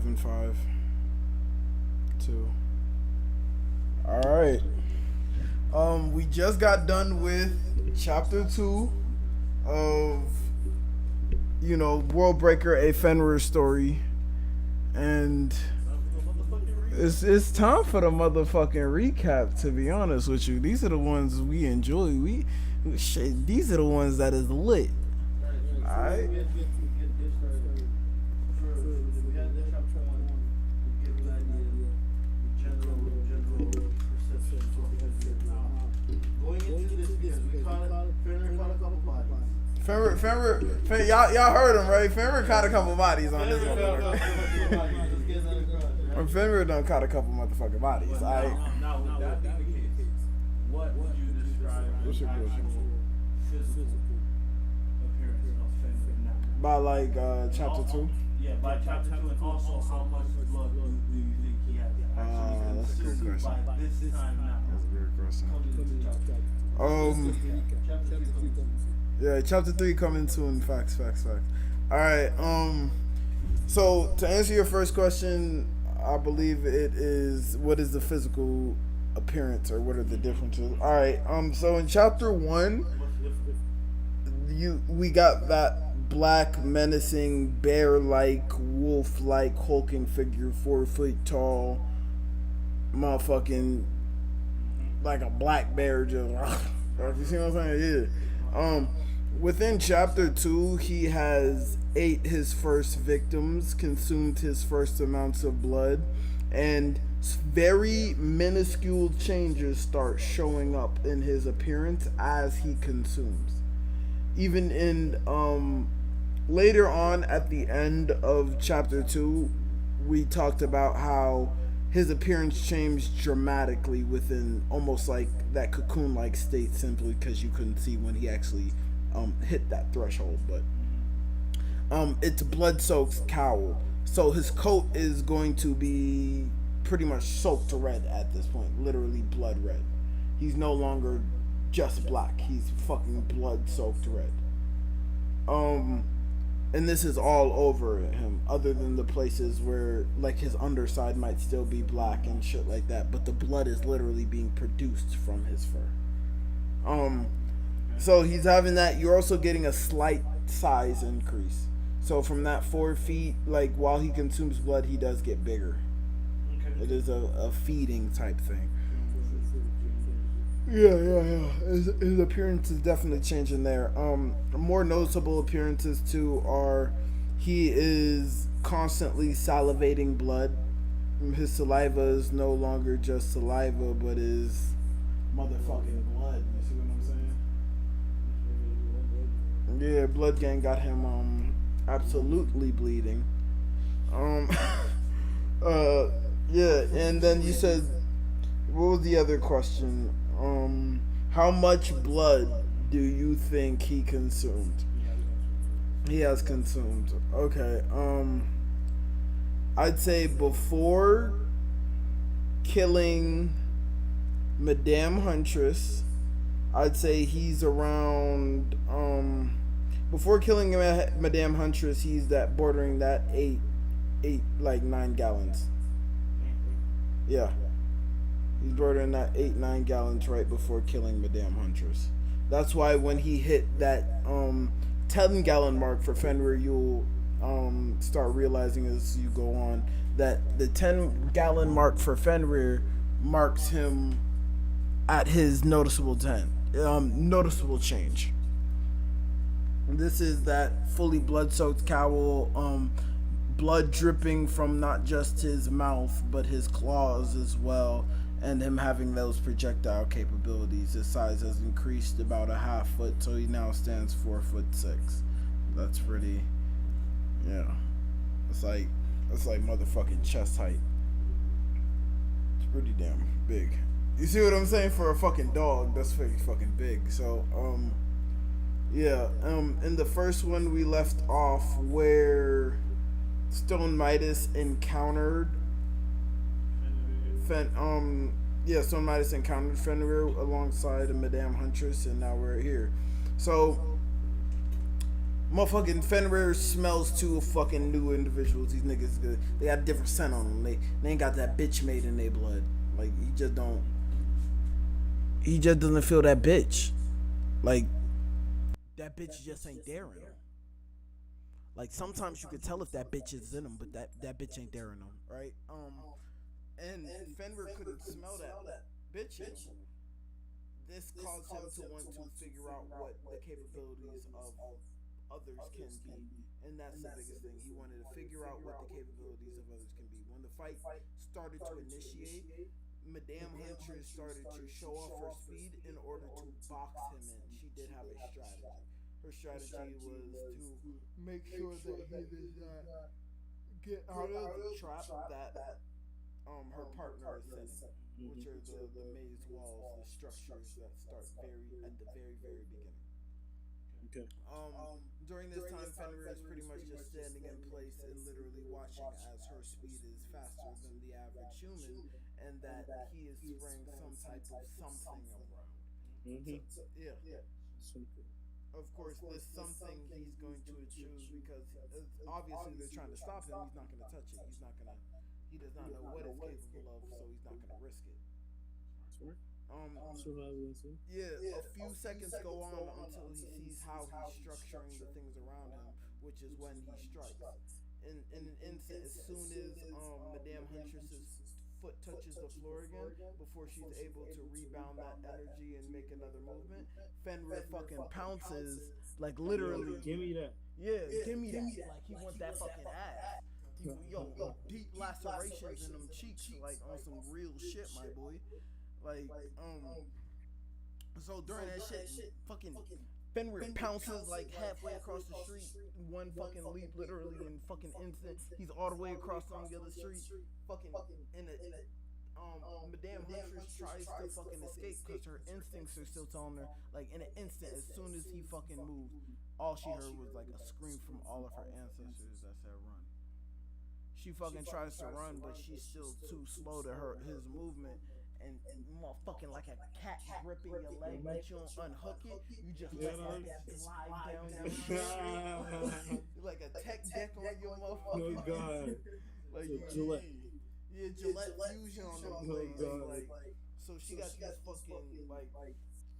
and 5. 2. All right. We just got done with chapter 2 of WorldBreaker, a Fenrir story, and it's time for the motherfucking recap. To be honest with you, these are the ones we enjoy. These are the ones that is lit. All right. Fenrir, y'all heard him, right? Fenrir caught a couple bodies on this one. Fenrir done caught a couple motherfucking bodies. Now, with that being the case, what would you describe as the actual physical appearance of Fenrir now? By chapter 2? Yeah, by chapter 2, and also how much blood do you think he has actually that's a good question. by this time now? That's a good question. Chapter 3. Yeah, chapter 3 coming soon. Facts. Alright, so to answer your first question, I believe it is what is the physical appearance or what are the differences. Alright, so in chapter 1 we got that black, menacing, bear-like, wolf-like, hulking figure, 4 foot tall, motherfucking like a black bear just you see what I'm saying? Yeah. Within chapter 2, he has ate his first victims, consumed his first amounts of blood, and very minuscule changes start showing up in his appearance as he consumes. Even in later on at the end of chapter 2, we talked about how his appearance changed dramatically within almost like that cocoon-like state, simply because you couldn't see when he actually hit that threshold. But it's blood-soaked cowl, so his coat is going to be pretty much soaked red at this point, literally blood red. He's no longer just black, he's fucking blood-soaked red. And this is all over him, other than the places where like his underside might still be black and shit like that, but the blood is literally being produced from his fur. So he's having that. You're also getting a slight size increase. So from that 4 feet, like while he consumes blood, he does get bigger. Okay. It is a feeding type thing. Yeah. His appearance is definitely changing there. More noticeable appearances too are he is constantly salivating blood. His saliva is no longer just saliva, but is motherfucking blood. You see what I'm saying? Yeah, blood gang got him absolutely bleeding. Yeah, and then you said, what was the other question? How much blood do you think he consumed? He has consumed. Okay. I'd say before killing Madame Huntress, I'd say he's around before killing Madame Huntress, he's that bordering that 9 gallons. Yeah. He's bordering that 8-9 gallons right before killing Madame Huntress. That's why when he hit that 10-gallon mark for Fenrir, you'll start realizing as you go on that the 10-gallon mark for Fenrir marks him at his noticeable change. This is that fully blood-soaked cowl, blood dripping from not just his mouth but his claws as well, and him having those projectile capabilities. His size has increased about a half foot, so he now stands 4'6". That's pretty, yeah. It's like motherfucking chest height. It's pretty damn big. You see what I'm saying? For a fucking dog, that's pretty fucking big. So, yeah. In the first one, we left off where Stone Midas encountered Stone Midas encountered Fenrir alongside Madame Huntress, and now we're here. So Motherfucking Fenrir smells too fucking new individuals. These niggas good. They got a different scent on them. They ain't got that bitch made in their blood. Like he just don't. He just doesn't feel that bitch. Like that bitch just ain't there in him. Like sometimes you could tell if that bitch is in him, but that bitch ain't there in him, right? And Fenrir couldn't smell that bitch in him. This caused him to want to figure out what the capabilities of others can be, and that's the biggest thing. He wanted to figure out what the capabilities of others can be. When the fight started to initiate, Madame Huntress started to show off her speed in order to box him in. She did have a strategy. Her strategy was to make sure that he does not get out of the trap that her partner is setting, which are the maze walls, the structures that start very at the very beginning. Okay. During this time, Fenrir is pretty much just standing in place and literally watching as her speed is faster than the average human, and that he is spraying some type of something around. So, yeah. Something. Of course, this something he's going to choose because obviously they're trying to stop him. He's not going to touch it. He's not going to. He does not know what it's capable of, so he's not going to risk it. Smart. Survival instinct. Yeah, a few seconds go on until he sees how he's structuring the things around him, which is when he strikes. In an instant, as soon as Madame Huntress's foot touches the floor again, before she's able to rebound that energy and make another movement, Fenrir fucking pounces, like literally. Give me that. Yeah, give me that. Like he wants that fucking ass. Yo, deep lacerations in them cheeks, like on some real shit, my boy. Like, so during that shit, fucking Fenrir pounces like halfway across the street, one fucking leap, literally in fucking instant. He's all the way across on the other street, fucking in a. Madame Huntress tries to fucking escape because her instincts are still telling her, like, in an instant, as soon as he fucking moved, all she heard was like a scream from all of her ancestors that said run. She fucking tries to run, but she's still too slow to his movement. And motherfucking like a cat gripping your leg, but you don't unhook it. You just let that bitch slide down your leg. Like a tech deck on your motherfucking. Oh God. Like Gillette. Yeah, Gillette fusion on them blades. Like, so she got these fucking like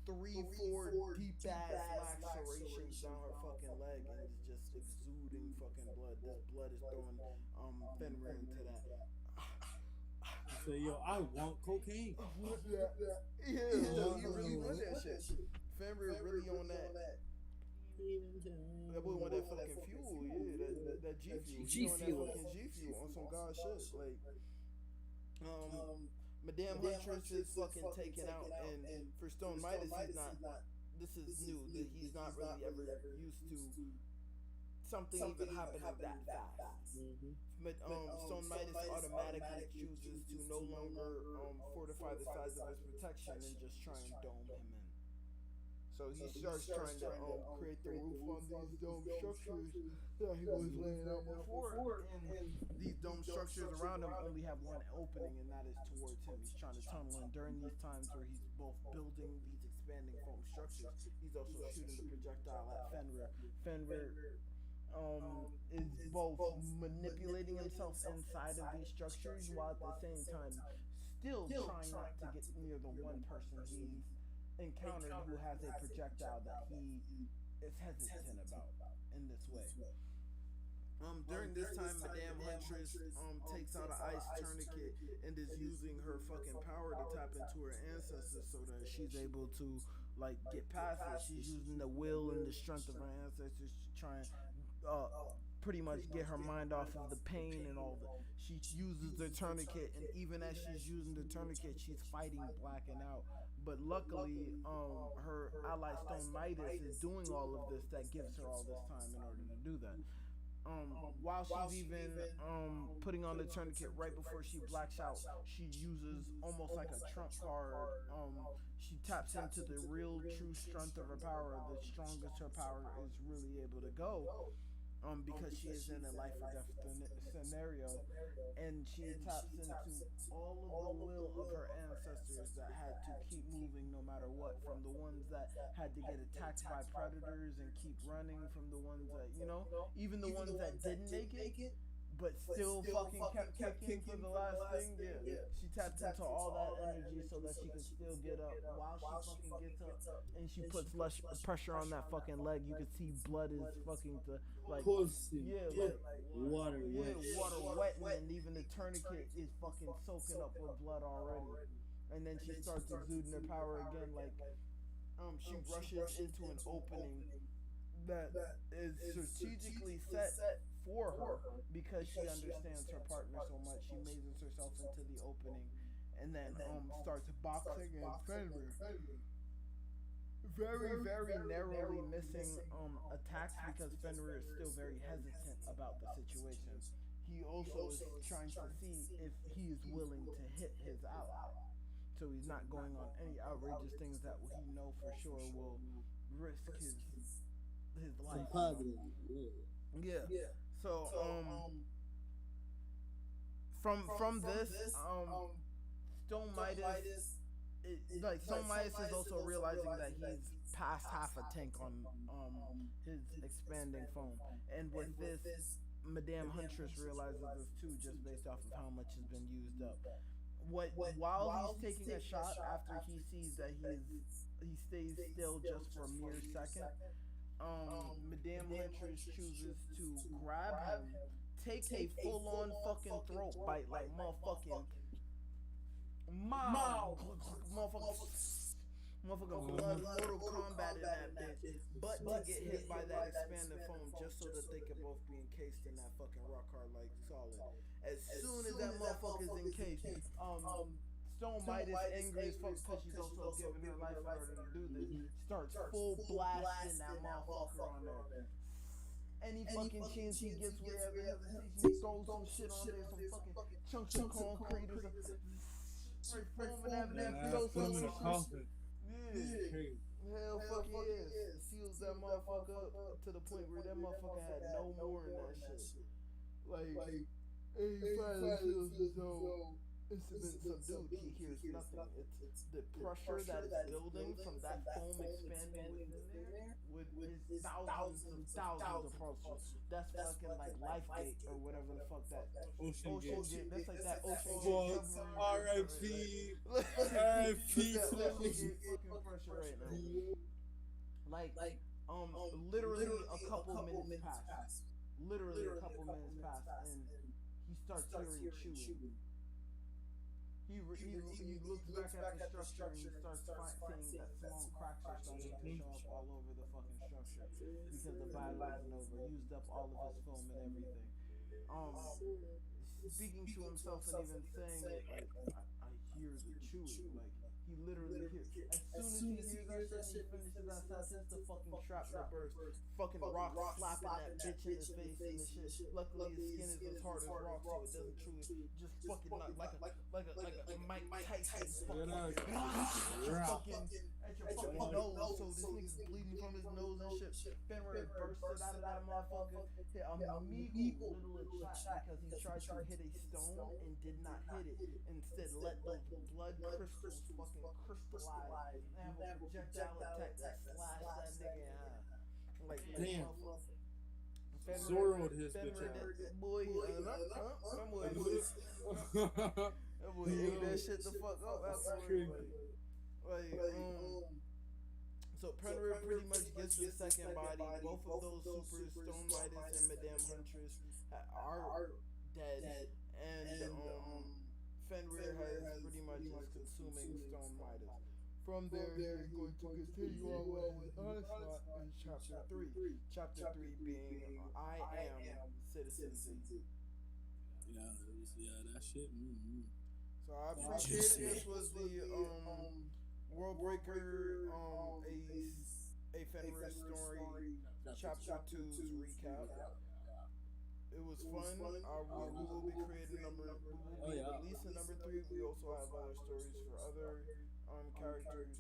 3-4 deep ass lacerations down her fucking leg, and it's just exuding fucking blood. This blood is throwing Fenrir into that. Say, yo, I want cocaine. Yeah, so you really want that shit. Fenrir really on that. That boy want that fucking fuel, yeah, that G fuel. He on that fucking G fuel on some god shit. Like, Madame Huntress is fucking taken out, and for Stone Midas, he's not. This is new. That he's not really ever used to something even happening that fast. But Stone Midas automatically chooses to no longer fortify the sides of his protection and just try and dome him in. So he starts trying to create the roof on these dome structures that he was laying out before. And these dome structures around him only have one opening, and that is towards him. He's trying to tunnel in during these times where he's both building these expanding foam structures. He's also shooting the projectile at Fenrir. Fenrir is both manipulating himself inside of these structures while at the same time still trying not to get near the one person he's encountered who has a projectile that he is hesitant about in this way. During this time, Madame Huntress takes out an ice tourniquet and is using her fucking power to tap into her ancestors so that she's able to like get past it. She's using the will and the strength of her ancestors to try and pretty much get her mind off of the pain and all that. She uses the tourniquet, and even as she's using the tourniquet, she's fighting blacking out. But luckily, her ally Stone Midas is doing all of this. That gives her all this time in order to do that. While she's even putting on the tourniquet right before she blacks out, she uses almost like a trump card. She taps into the real true strength of her power, the strongest her power is really able to go. because she is in a life or death scenario, and she taps into all of the will of her ancestors that had to keep moving no matter what, from the ones that had to get attacked by predators and keep running, from the ones that, even the ones that didn't make it but still fucking kept kicking for the last thing. Yeah, she tapped into all that energy so that she can still get up. While she fucking gets up and she puts less pressure on that fucking leg, you can see blood is fucking like, Pussy. yeah, like Water yeah, wet. water wetting, and even the tourniquet is fucking soaking up with blood already. And then she starts exuding her power again, like she rushes into an opening that is strategically set for her because she understands her partner so much. She mazes herself into the opening and then starts boxing and Fenrir. Very narrowly missing attacks because Fenrir is still very hesitant about the situation. He also is trying to see if he is willing to hit his ally. So he's not going on any outrageous things that he know for sure will risk his life. Yeah. So from this Stone Midas, like Stone Midas is also realizing that he's past half a tank on his expanding foam, and with this, Madame Huntress realizes this too, just based off of how much has been used up. While he's taking a shot, after he sees that he stays still just for a mere second, Madame Huntress chooses to grab him, take a full-on fucking throat bite, like motherfucking motherfucking blood Mortal Kombat in that bitch, but to get hit by that expanded foam just so that they can both be encased in that fucking rock hard like solid. As soon as that motherfucker's encased, Stone Midas, angry as fuck because she's also giving her life in order to do this, starts full blasting that motherfucker on there. Any fucking chance he gets, wherever he throws some shit on there, some fucking chunks of concrete or something, straight foaming that throw some shit. Yeah, hell fuck he is. Seals that motherfucker up to the point where that motherfucker had no more in that shit. Like, he finally feels as though it's been subdued. He hears nothing. It's the pressure that is building from that foam expanding within there with his thousands of parcels. That's fucking like Lifegate or whatever the fuck that Ocean Gate. That's like that Ocean Gate. R.I.P. R.I.P. Ocean Gate fucking pressure right now. Like literally a couple minutes pass. Literally a couple minutes pass, and he starts hearing chewing. He looks back at the structure and he starts seeing that small cracks are starting to show up all over the fucking structure because the battle isn't over. Used up all of his foam and everything. Speaking to himself and even saying it, like, I hear the chewing. Like, he literally hears. As soon as he hears that shit, he finishes that sentence, the fucking shrapnel burst. Fucking rock slapping that bitch in his face and the shit. Luckily, his skin is as hard as rock, so it doesn't chew. Just fucking like a Mike Tyson fucking at your fucking nose. So this nigga's bleeding from his nose and shit. Fenrir bursted out of that motherfucker. Hit a meagle little shot because he tried to hit a stone and did not hit it. Instead, let those blood crystals fucking crystallize and have a projectile attack that slashed that nigga in half. Like, damn. Fenrir, his bitch ass. Boy, that boy ate that shit the fuck up afterwards. So Fenrir pretty much gets the second body. Both of those supers, Stone Midas and Madame Huntress, are dead, and Fenrir has pretty much is consuming Stone Midas. From there, he's going to continue on with Onslaught in Chapter 3. Chapter 3 being I Am Citizen Z. Yeah, that shit. Mm-hmm. So I appreciate it. This was the WorldBreaker, a Fenrir story, Chapter 2's recap. It was fun. We will be creating releasing number 3. We also have other stories for other characters.